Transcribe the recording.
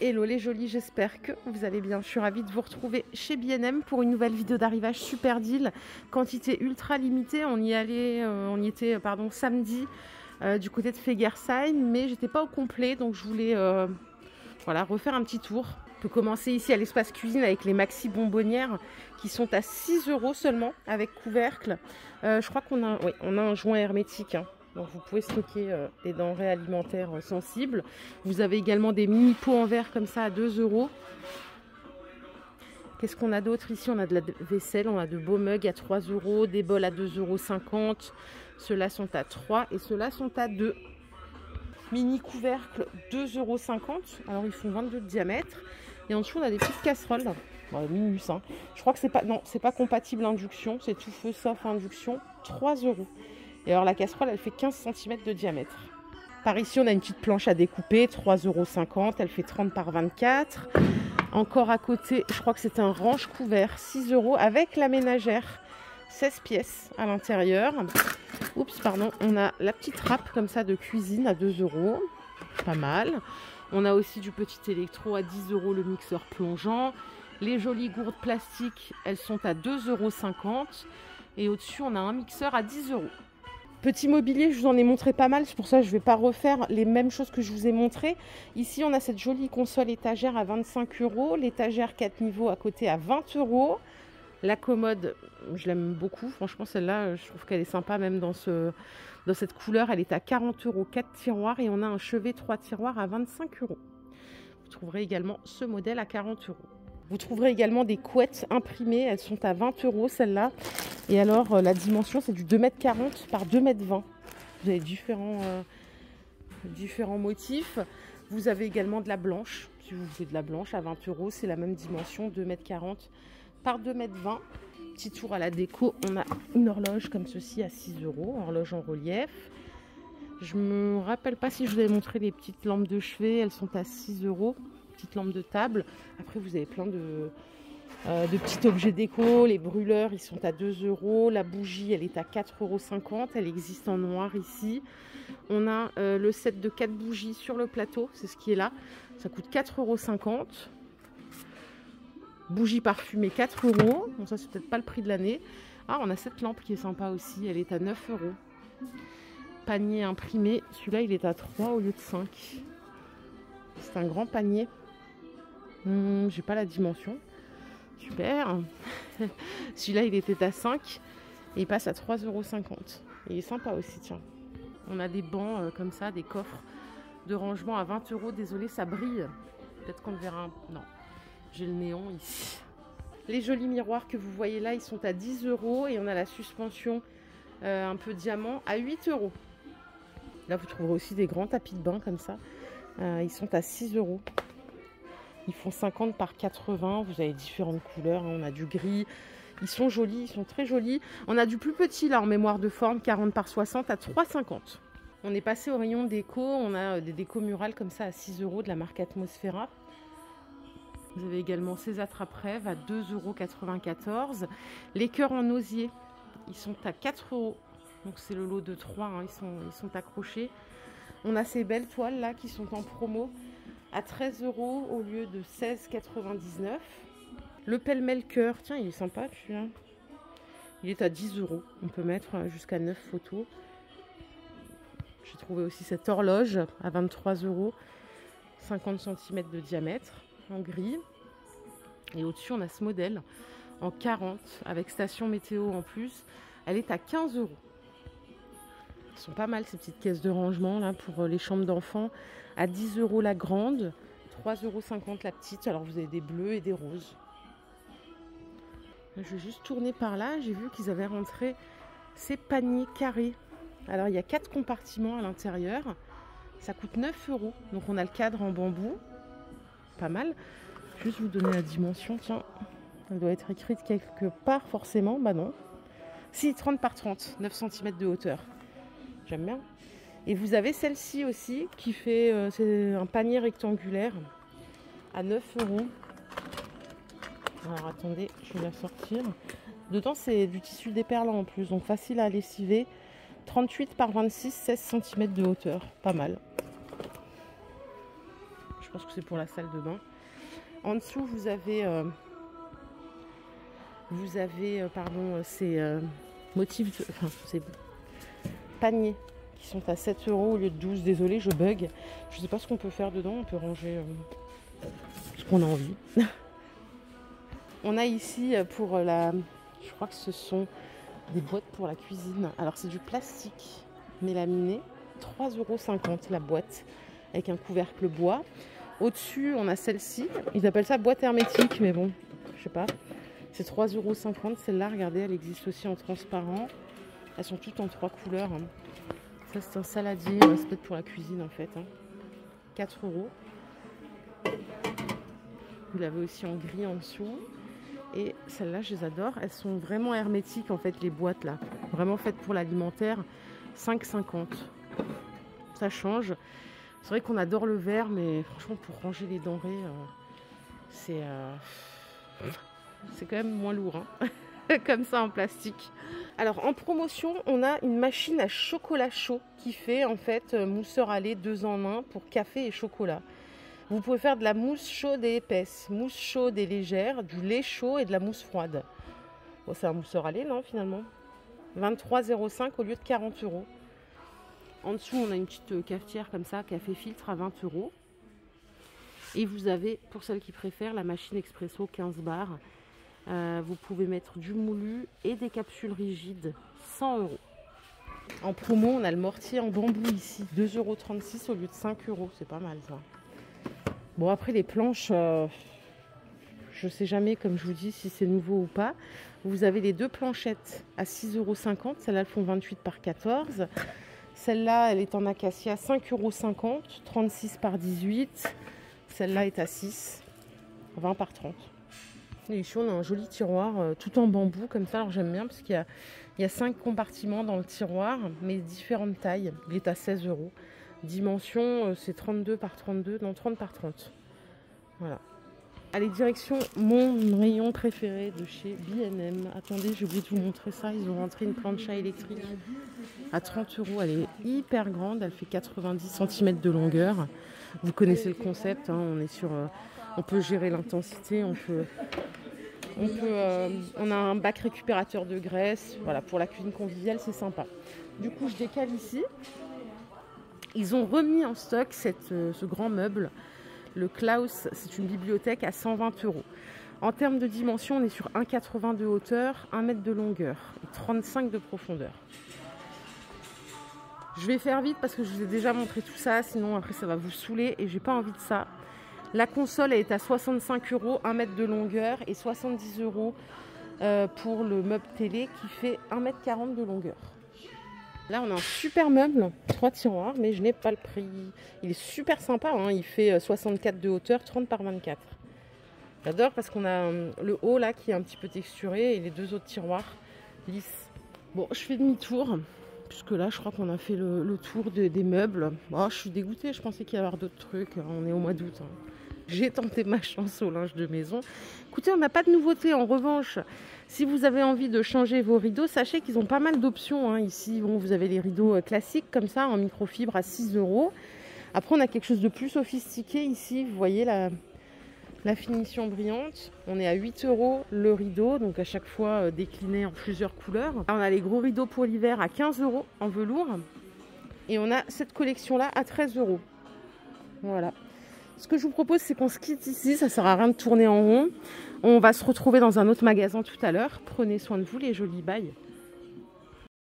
Hello les jolis, j'espère que vous allez bien. Je suis ravie de vous retrouver chez B&M pour une nouvelle vidéo d'arrivage super deal. Quantité ultra limitée, on y était samedi du côté de Fegersheim, mais j'étais pas au complet, donc je voulais refaire un petit tour. On peut commencer ici à l'espace cuisine avec les maxi bonbonnières qui sont à 6 € seulement avec couvercle. Je crois qu'on a, on a un joint hermétique, hein. Donc vous pouvez stocker des denrées alimentaires sensibles. Vous avez également des mini pots en verre comme ça à 2 €. Qu'est-ce qu'on a d'autre ici? On a de la vaisselle, on a de beaux mugs à 3 €, des bols à 2,50 €. Ceux-là sont à 3 et ceux-là sont à 2. Mini couvercle 2,50 €. Alors ils font 22 de diamètre. Et en dessous on a des petites casseroles. Bon, minus, hein. Je crois que c'est pas compatible induction, c'est tout feu sauf induction. 3 €. Et alors la casserole, elle fait 15 cm de diamètre. Par ici, on a une petite planche à découper, 3,50 €. Elle fait 30 par 24. Encore à côté, je crois que c'est un range couvert, 6 € avec la ménagère. 16 pièces à l'intérieur. Oups, pardon. On a la petite râpe comme ça de cuisine à 2 €. Pas mal. On a aussi du petit électro à 10 € le mixeur plongeant. Les jolies gourdes plastiques, elles sont à 2,50 €. Et au-dessus, on a un mixeur à 10 €. Petit mobilier, je vous en ai montré pas mal, c'est pour ça que je ne vais pas refaire les mêmes choses que je vous ai montré. Ici, on a cette jolie console étagère à 25 €, l'étagère 4 niveaux à côté à 20 €. La commode, je l'aime beaucoup, franchement celle-là, je trouve qu'elle est sympa même dans cette couleur. Elle est à 40 €, 4 tiroirs et on a un chevet 3 tiroirs à 25 €. Vous trouverez également ce modèle à 40 €. Vous trouverez également des couettes imprimées, elles sont à 20 € celles-là. Et alors la dimension c'est du 2,40 m par 2,20 m. Vous avez différents motifs. Vous avez également de la blanche. Si vous voulez de la blanche à 20 €, c'est la même dimension, 2,40 m par 2,20 m. Petit tour à la déco, on a une horloge comme ceci à 6 €, horloge en relief. Je me rappelle pas si je vous avais montré les petites lampes de chevet, elles sont à 6 €. Petites lampes de table. Après vous avez plein de petits objets déco. Les brûleurs ils sont à 2 €. La bougie elle est à 4,50 €. Elle existe en noir ici. On a le set de 4 bougies sur le plateau, c'est ce qui est là. Ça coûte 4,50 €. Bougie parfumée 4 €. Bon, ça c'est peut-être pas le prix de l'année. Ah, on a cette lampe qui est sympa aussi, elle est à 9 €. Panier imprimé, celui-là il est à 3 au lieu de 5. C'est un grand panier. J'ai pas la dimension. Super. Celui-là il était à 5 et il passe à 3,50 €. Il est sympa aussi, tiens. On a des bancs comme ça, des coffres de rangement à 20 €. Désolé, ça brille. Peut-être qu'on le verra. Non, j'ai le néon ici. Les jolis miroirs que vous voyez là, ils sont à 10 € et on a la suspension un peu diamant à 8 €. Là, vous trouverez aussi des grands tapis de bain comme ça. Ils sont à 6 €. Ils font 50 par 80. Vous avez différentes couleurs, hein. On a du gris. Ils sont jolis, ils sont très jolis. On a du plus petit là en mémoire de forme, 40 par 60 à 3,50 €. On est passé au rayon déco. On a des décos murales comme ça à 6 € de la marque Atmosphera. Vous avez également ces attrape-rêves à 2,94 €. Les cœurs en osier, ils sont à 4 €. Donc c'est le lot de 3, hein. Ils sont accrochés. On a ces belles toiles là qui sont en promo à 13 € au lieu de 16,99 €. Le pêle-mêle cœur, tiens, il est sympa celui-là. Il est à 10 €. On peut mettre jusqu'à 9 photos. J'ai trouvé aussi cette horloge à 23 €, 50 cm de diamètre, en gris. Et au-dessus, on a ce modèle en 40 avec station météo en plus. Elle est à 15 €. Elles sont pas mal ces petites caisses de rangement là pour les chambres d'enfants. À 10 € la grande, 3,50 € la petite. Alors vous avez des bleus et des roses. Je vais juste tourner par là. J'ai vu qu'ils avaient rentré ces paniers carrés. Alors il y a 4 compartiments à l'intérieur. Ça coûte 9 €. Donc on a le cadre en bambou. Pas mal. Juste vous donner la dimension. Tiens, elle doit être écrite quelque part forcément. Bah non. Si, 30 par 30, 9 cm de hauteur. J'aime bien. Et vous avez celle-ci aussi qui fait c'est un panier rectangulaire à 9 €. Alors attendez, je vais la sortir. Dedans c'est du tissu déperlant en plus, donc facile à lessiver. 38 par 26, 16 cm de hauteur, pas mal. Je pense que c'est pour la salle de bain. En dessous, vous avez ces motifs, ces paniers qui sont à 7 € au lieu de 12. Désolée, je bug. Je ne sais pas ce qu'on peut faire dedans. On peut ranger ce qu'on a envie. On a ici pour je crois que ce sont des boîtes pour la cuisine. Alors c'est du plastique mélaminé. 3,50 € la boîte avec un couvercle bois. Au-dessus, on a celle-ci. Ils appellent ça boîte hermétique, mais bon, je sais pas. C'est 3,50 €. Celle-là, regardez, elle existe aussi en transparent. Elles sont toutes en 3 couleurs. Ça, c'est un saladier. C'est peut-être pour la cuisine, en fait. 4 €. Vous l'avez aussi en gris en dessous. Et celles-là, je les adore. Elles sont vraiment hermétiques, en fait, les boîtes, là. Vraiment faites pour l'alimentaire. 5,50 €. Ça change. C'est vrai qu'on adore le verre, mais franchement, pour ranger les denrées, c'est quand même moins lourd, comme ça en plastique. Alors, en promotion, on a une machine à chocolat chaud qui fait en fait mousseur à lait 2 en 1 pour café et chocolat. Vous pouvez faire de la mousse chaude et épaisse, mousse chaude et légère, du lait chaud et de la mousse froide. Bon, c'est un mousseur à lait, non, finalement. 23,05 € au lieu de 40 €. En dessous, on a une petite cafetière comme ça, café filtre à 20 €. Et vous avez, pour celles qui préfèrent, la machine expresso 15 bars. Vous pouvez mettre du moulu et des capsules rigides, 100 €. En promo, on a le mortier en bambou ici, 2,36 € au lieu de 5 €. C'est pas mal ça. Bon, après les planches, je sais jamais, comme je vous dis, si c'est nouveau ou pas. Vous avez les 2 planchettes à 6,50 €. Celles-là, elles font 28 par 14. Celle-là, elle est en acacia, 5,50 €, 36 par 18. Celle-là est à 6, 20 par 30. Et ici, on a un joli tiroir tout en bambou, comme ça. Alors, j'aime bien parce qu'il y a 5 compartiments dans le tiroir, mais différentes tailles. Il est à 16 €. Dimension, c'est 32 par 32, non, 30 par 30. Voilà. Allez, direction mon rayon préféré de chez B&M. Attendez, j'ai oublié de vous montrer ça. Ils ont rentré une plancha électrique à 30 €. Elle est hyper grande. Elle fait 90 cm de longueur. Vous connaissez le concept. On est sur, on peut gérer l'intensité. On a un bac récupérateur de graisse. Voilà, pour la cuisine conviviale, c'est sympa. Du coup, je décale ici. Ils ont remis en stock ce grand meuble. Le Klaus, c'est une bibliothèque à 120 €. En termes de dimension, on est sur 1,80 de hauteur, 1 mètre de longueur et 35 de profondeur. Je vais faire vite parce que je vous ai déjà montré tout ça, sinon après ça va vous saouler et j'ai pas envie de ça. La console elle est à 65 €, 1 mètre de longueur et 70 € pour le meuble télé qui fait 1,40 m de longueur. Là, on a un super meuble, 3 tiroirs, mais je n'ai pas le prix. Il est super sympa, il fait 64 de hauteur, 30 par 24. J'adore parce qu'on a le haut là qui est un petit peu texturé et les 2 autres tiroirs lisses. Bon, je fais demi-tour, puisque là, je crois qu'on a fait le tour des meubles. Oh, je suis dégoûtée, je pensais qu'il y avait d'autres trucs. On est au mois d'août. J'ai tenté ma chance au linge de maison. Écoutez, on n'a pas de nouveauté. En revanche, si vous avez envie de changer vos rideaux, sachez qu'ils ont pas mal d'options. Ici, bon, vous avez les rideaux classiques comme ça, en microfibre à 6 €. Après, on a quelque chose de plus sophistiqué ici. Vous voyez la finition brillante. On est à 8 € le rideau, donc à chaque fois décliné en plusieurs couleurs. Là, on a les gros rideaux pour l'hiver à 15 € en velours. Et on a cette collection-là à 13 €. Voilà. Ce que je vous propose, c'est qu'on se quitte ici. Ça ne sert à rien de tourner en rond. On va se retrouver dans un autre magasin tout à l'heure. Prenez soin de vous, les jolis bails.